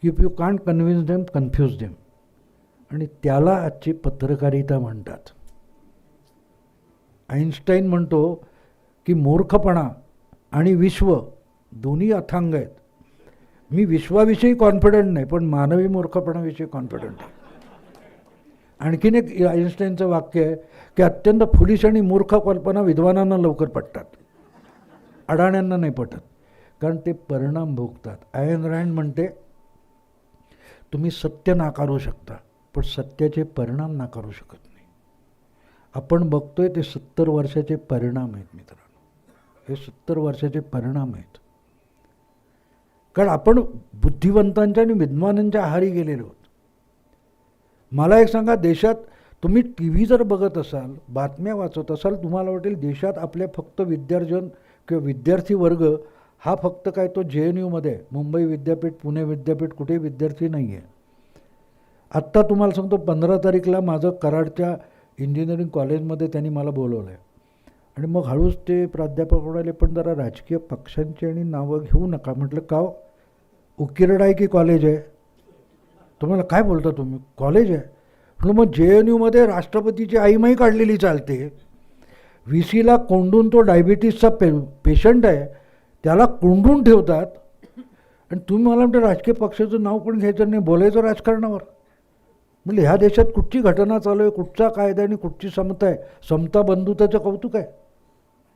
If you can't convince them, confuse them. आणि त्याला आजची पत्रकारिता म्हणतात. आईन्स्टाईन म्हणतो की मूर्खपणा आणि विश्व दोन्ही अथांग आहेत. मी विश्वाविषयी कॉन्फिडंट नाही, पण मानवी मूर्खपणाविषयी कॉन्फिडंट आहे. आणखीन एक आईन्स्टाईनचं वाक्य आहे की अत्यंत फुलिश आणि मूर्ख कल्पना विद्वानांना लवकर पटतात, अडाण्यांना नाही पटत, कारण ते परिणाम भोगतात. आयन रँड म्हणते तुम्ही सत्य नाकारू शकता, पण सत्याचे परिणाम नाकारू शकत नाही. आपण बघतोय ते 70 वर्षाचे परिणाम आहेत मित्रांनो, हे 70 वर्षाचे परिणाम आहेत. कारण आपण बुद्धिवंतांच्या आणि विद्वानांच्या आहारी गेलेलो आहोत. मला एक सांगा, देशात तुम्ही टी व्ही जर बघत असाल, बातम्या वाचत असाल, तुम्हाला वाटेल देशात आपले फक्त विद्यार्जन किंवा विद्यार्थी वर्ग हा फक्त काय तो JNUमध्ये आहे. मुंबई विद्यापीठ, पुणे विद्यापीठ कुठे विद्यार्थी नाही आहे. आत्ता तुम्हाला सांगतो 15 तारीखला माझं कराडच्या इंजिनिअरिंग कॉलेजमध्ये त्यांनी मला बोलवलं आहे. आणि मग हळूच ते प्राध्यापक म्हणाले पण जरा राजकीय पक्षांची आणि नावं घेऊ नका. म्हटलं का हो, उकिरडा आहे की कॉलेज आहे? तुम्हाला काय बोलता तुम्ही, कॉलेज आहे? म्हटलं मग JNUमध्ये राष्ट्रपतीची आईमाई काढलेली चालते. VCला कोंडून, तो डायबिटीसचा पेशंट आहे त्याला कोंडून ठेवतात, आणि तुम्ही मला म्हणता राजकीय पक्षाचं नाव पण घ्यायचं नाही, बोलायचं राजकारणावर. म्हणजे ह्या देशात कुठची घटना चालू आहे, कुठचा कायदा आणि कुठची समता आहे? समता बंधुताचं कौतुक आहे.